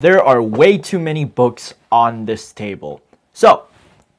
There are way too many books on this table. So,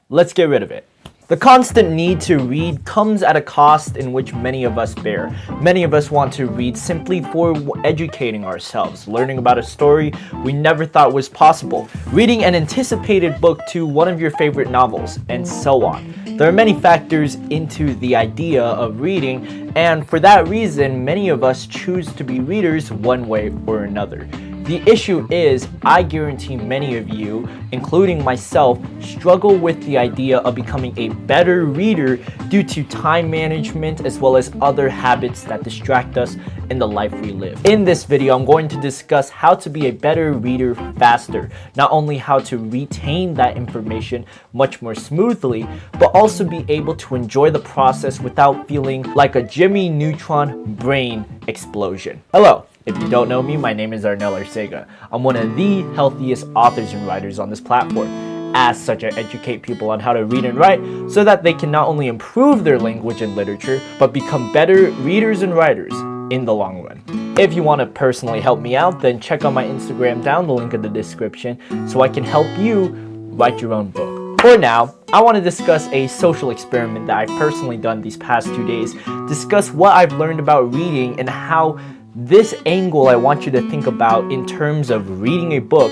let's get rid of it. The constant need to read comes at a cost in which many of us bear. Many of us want to read simply for educating ourselves, learning about a story we never thought was possible, reading an anticipated book to one of your favorite novels, and so on. There are many factors into the idea of reading, and for that reason, many of us choose to be readers one way or another. The issue is, I guarantee many of you, including myself, struggle with the idea of becoming a better reader due to time management as well as other habits that distract us in the life we live. In this video, I'm going to discuss how to be a better reader faster. Not only how to retain that information much more smoothly, but also be able to enjoy the process without feeling like a Jimmy Neutron brain explosion. Hello. If you don't know me, my name is Arnel Arcega. I'm one of the healthiest authors and writers on this platform. As such, I educate people on how to read and write so that they can not only improve their language and literature, but become better readers and writers in the long run. If you want to personally help me out, then check out my Instagram down the link in the description so I can help you write your own book. For now, I want to discuss a social experiment that I've personally done these past 2 days, discuss what I've learned about reading and how this angle I want you to think about in terms of reading a book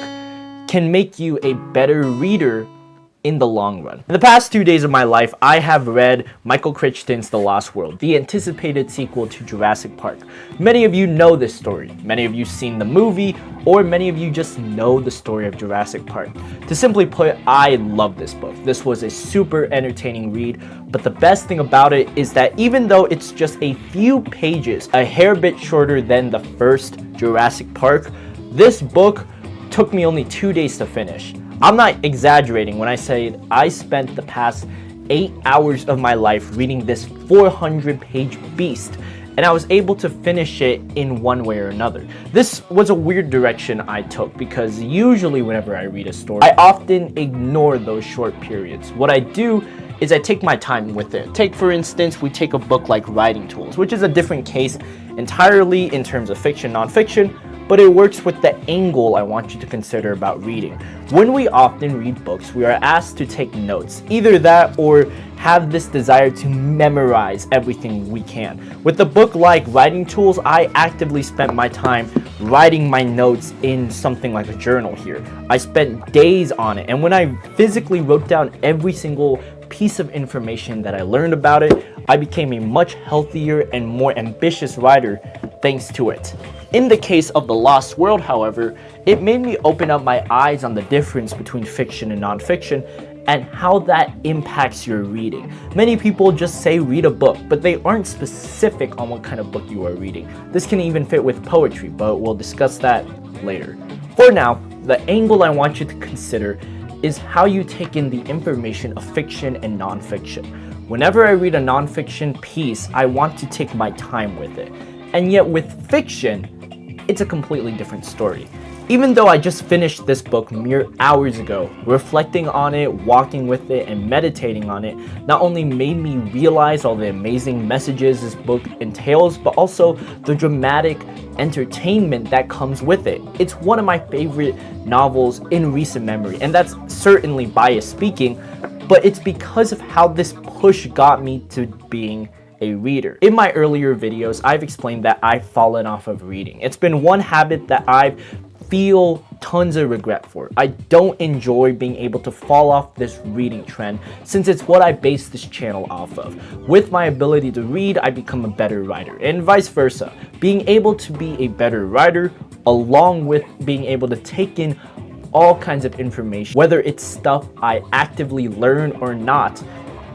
can make you a better reader in the long run. In the past 2 days of my life, I have read Michael Crichton's The Lost World, the anticipated sequel to Jurassic Park. Many of you know this story. Many of you seen the movie, or many of you just know the story of Jurassic Park. To simply put, I love this book. This was a super entertaining read, but the best thing about it is that even though it's just a few pages, a hair bit shorter than the first Jurassic Park, this book took me only 2 days to finish. I'm not exaggerating when I say I spent the past 8 hours of my life reading this 400-page beast, and I was able to finish it in one way or another. This was a weird direction I took because usually whenever I read a story, I often ignore those short periods. What I do is I take my time with it. Take, for instance, we take a book like Writing Tools, which is a different case entirely in terms of fiction, nonfiction, but it works with the angle I want you to consider about reading. When we often read books, we are asked to take notes. Either that or have this desire to memorize everything we can. With a book like Writing Tools, I actively spent my time writing my notes in something like a journal here. I spent days on it, and when I physically wrote down every single piece of information that I learned about it, I became a much healthier and more ambitious writer thanks to it. In the case of The Lost World, however, it made me open up my eyes on the difference between fiction and nonfiction and how that impacts your reading. Many people just say read a book, but they aren't specific on what kind of book you are reading. This can even fit with poetry, but we'll discuss that later. For now, the angle I want you to consider is how you take in the information of fiction and nonfiction. Whenever I read a nonfiction piece, I want to take my time with it. And yet with fiction, it's a completely different story. Even though I just finished this book mere hours ago, reflecting on it, walking with it, and meditating on it not only made me realize all the amazing messages this book entails, but also the dramatic entertainment that comes with it. It's one of my favorite novels in recent memory, and that's certainly biased speaking, but it's because of how this push got me to being a reader. In my earlier videos, I've explained that I've fallen off of reading. It's been one habit that I feel tons of regret for. I don't enjoy being able to fall off this reading trend since it's what I base this channel off of. With my ability to read, I become a better writer, and vice versa. Being able to be a better writer along with being able to take in all kinds of information, whether it's stuff I actively learn or not,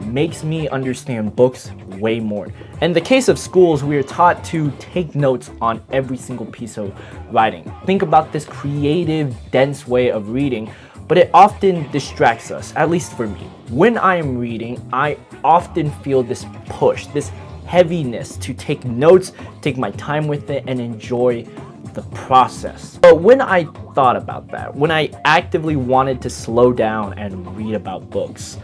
makes me understand books way more. In the case of schools, we are taught to take notes on every single piece of writing. Think about this creative, dense way of reading, but it often distracts us, at least for me. When I am reading, I often feel this push, this heaviness to take notes, take my time with it, and enjoy the process. But when I thought about that, when I actively wanted to slow down and read about books,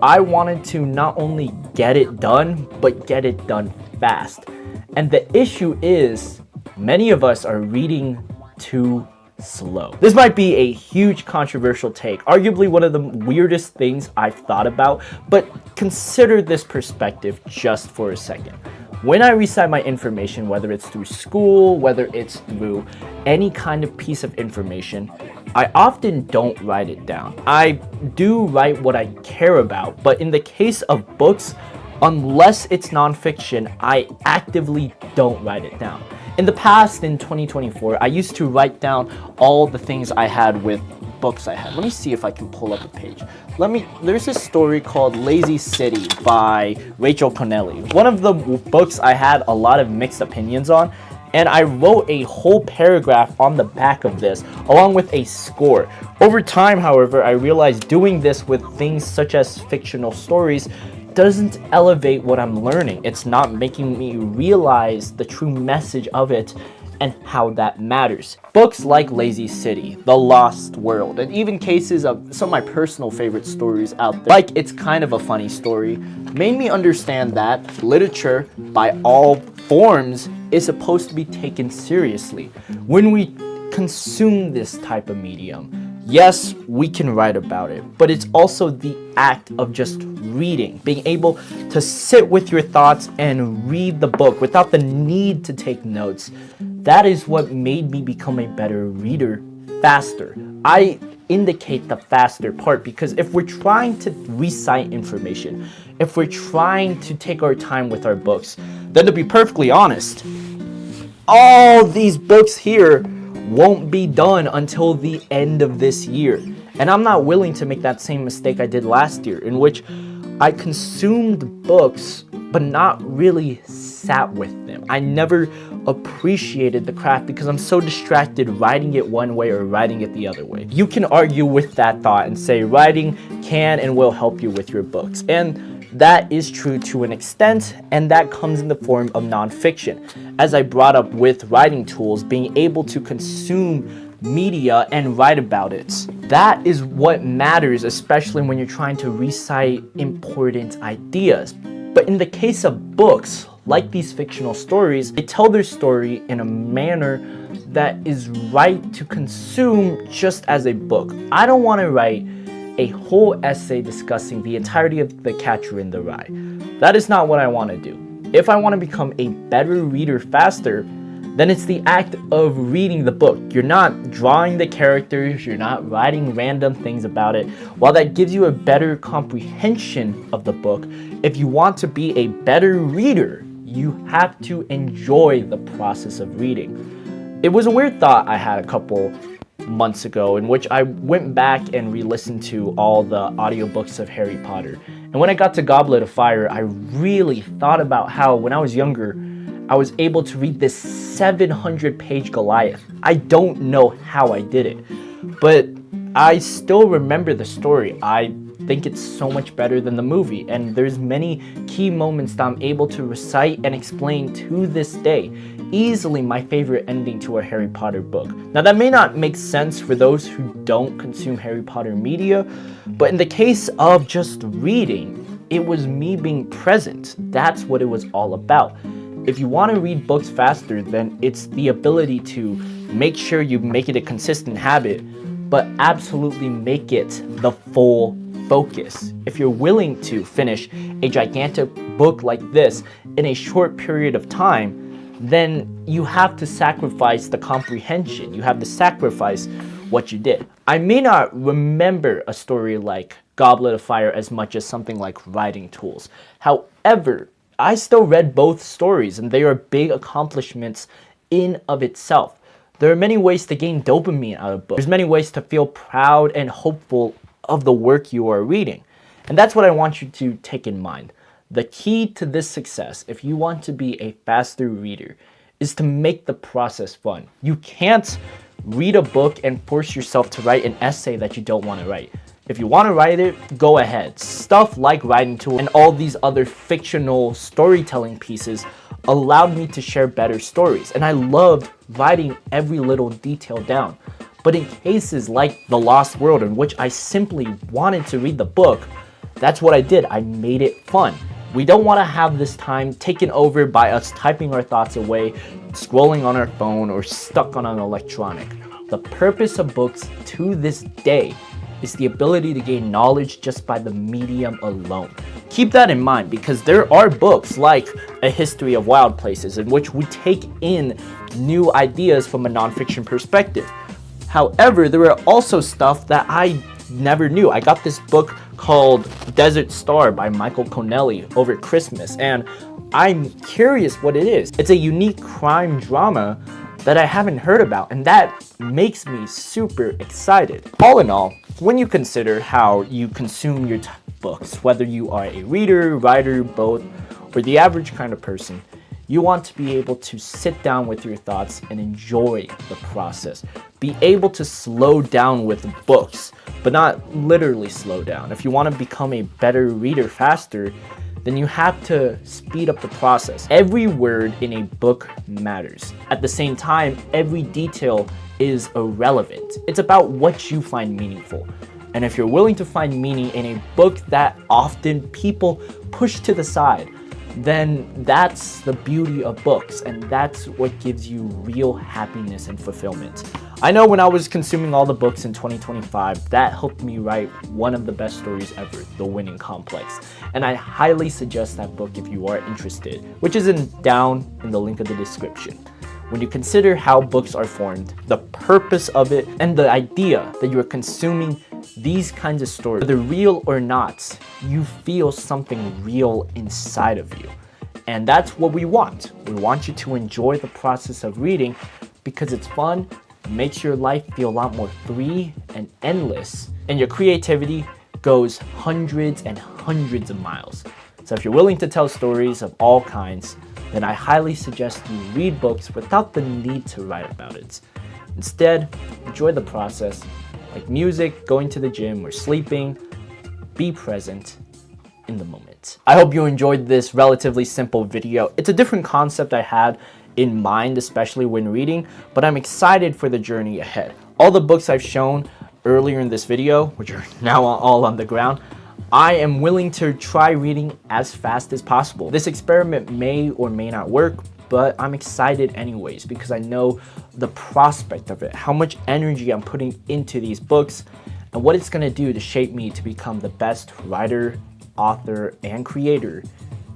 I wanted to not only get it done, but get it done fast. And the issue is, many of us are reading too slow. This might be a huge controversial take, arguably one of the weirdest things I've thought about, but consider this perspective just for a second. When I recite my information, whether it's through school, whether it's through any kind of piece of information, I often don't write it down. I do write what I care about, but in the case of books, unless it's nonfiction, I actively don't write it down. In the past, in 2024, I used to write down all the things I had with books I had. Let me see if I can pull up a page. There's this story called Lazy City by Rachel Connelly. One of the books I had a lot of mixed opinions on, and I wrote a whole paragraph on the back of this, along with a score. Over time, however, I realized doing this with things such as fictional stories doesn't elevate what I'm learning. It's not making me realize the true message of it and how that matters. Books like Lazy City, The Lost World, and even cases of some of my personal favorite stories out there, like It's Kind of a Funny Story, made me understand that literature, by all forms, is supposed to be taken seriously. When we consume this type of medium, yes, we can write about it, but it's also the act of just reading, being able to sit with your thoughts and read the book without the need to take notes. That is what made me become a better reader faster. I indicate the faster part because if we're trying to recite information, if we're trying to take our time with our books, then to be perfectly honest, all these books here won't be done until the end of this year. And I'm not willing to make that same mistake I did last year, in which I consumed books but not really sat with them. I never appreciated the craft because I'm so distracted writing it one way or writing it the other way. You can argue with that thought and say writing can and will help you with your books. And that is true to an extent, and that comes in the form of nonfiction. As I brought up with writing tools, being able to consume media and write about it. That is what matters, especially when you're trying to recite important ideas. But in the case of books, like these fictional stories, they tell their story in a manner that is right to consume just as a book. I don't want to write a whole essay discussing the entirety of The Catcher in the Rye. That is not what I want to do. If I want to become a better reader faster, then it's the act of reading the book. You're not drawing the characters, you're not writing random things about it. While that gives you a better comprehension of the book, if you want to be a better reader, you have to enjoy the process of reading. It was a weird thought I had a couple months ago in which I went back and re-listened to all the audiobooks of Harry Potter. And when I got to Goblet of Fire, I really thought about how when I was younger, I was able to read this 700-page Goliath. I don't know how I did it, but I still remember the story. I think it's so much better than the movie, and there's many key moments that I'm able to recite and explain to this day. Easily my favorite ending to a Harry Potter book. Now that may not make sense for those who don't consume Harry Potter media, but in the case of just reading, it was me being present. That's what it was all about. If you want to read books faster, then it's the ability to make sure you make it a consistent habit, but absolutely make it the full focus. If you're willing to finish a gigantic book like this in a short period of time, then you have to sacrifice the comprehension. You have to sacrifice what you did. I may not remember a story like Goblet of Fire as much as something like Writing Tools. However, I still read both stories, and they are big accomplishments in of itself. There are many ways to gain dopamine out of books. There's many ways to feel proud and hopeful of the work you are reading. And that's what I want you to take in mind. The key to this success, if you want to be a faster reader, is to make the process fun. You can't read a book and force yourself to write an essay that you don't want to write. If you want to write it, go ahead. Stuff like Writing Tool and all these other fictional storytelling pieces allowed me to share better stories. And I loved writing every little detail down. But in cases like The Lost World, in which I simply wanted to read the book, that's what I did. I made it fun. We don't want to have this time taken over by us typing our thoughts away, scrolling on our phone, or stuck on an electronic. The purpose of books to this day is the ability to gain knowledge just by the medium alone. Keep that in mind, because there are books like A History of Wild Places in which we take in new ideas from a nonfiction perspective. However, there are also stuff that I never knew. I got this book called Desert Star by Michael Connelly over Christmas, and I'm curious what it is. It's a unique crime drama that I haven't heard about, and that makes me super excited. All in all, when you consider how you consume your books, whether you are a reader, writer, both, or the average kind of person, you want to be able to sit down with your thoughts and enjoy the process. Be able to slow down with books, but not literally slow down. If you want to become a better reader faster, then you have to speed up the process. Every word in a book matters. At the same time, every detail is irrelevant. It's about what you find meaningful. And if you're willing to find meaning in a book that often people push to the side, then that's the beauty of books, and that's what gives you real happiness and fulfillment. I know when I was consuming all the books in 2025, that helped me write one of the best stories ever, The Winning Complex. And I highly suggest that book if you are interested, which is down in the link of the description. When you consider how books are formed, the purpose of it, and the idea that you are consuming these kinds of stories, whether real or not, you feel something real inside of you. And that's what we want. We want you to enjoy the process of reading because it's fun, makes your life feel a lot more free and endless, and your creativity goes hundreds and hundreds of miles. So if you're willing to tell stories of all kinds, then I highly suggest you read books without the need to write about it. Instead, enjoy the process. Like music, going to the gym, or sleeping, be present in the moment. I hope you enjoyed this relatively simple video. It's a different concept I had in mind, especially when reading, but I'm excited for the journey ahead. All the books I've shown earlier in this video, which are now all on the ground, I am willing to try reading as fast as possible. This experiment may or may not work, but I'm excited anyways because I know the prospect of it, how much energy I'm putting into these books, and what it's gonna do to shape me to become the best writer, author, and creator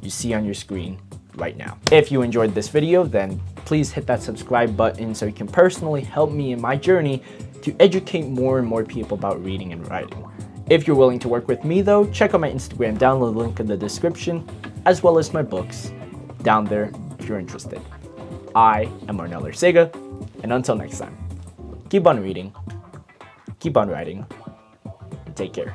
you see on your screen right now. If you enjoyed this video, then please hit that subscribe button so you can personally help me in my journey to educate more and more people about reading and writing. If you're willing to work with me though, check out my Instagram down in the link in the description, as well as my books down there if you're interested. I am Arnel Arcega, and until next time, keep on reading, keep on writing, and take care.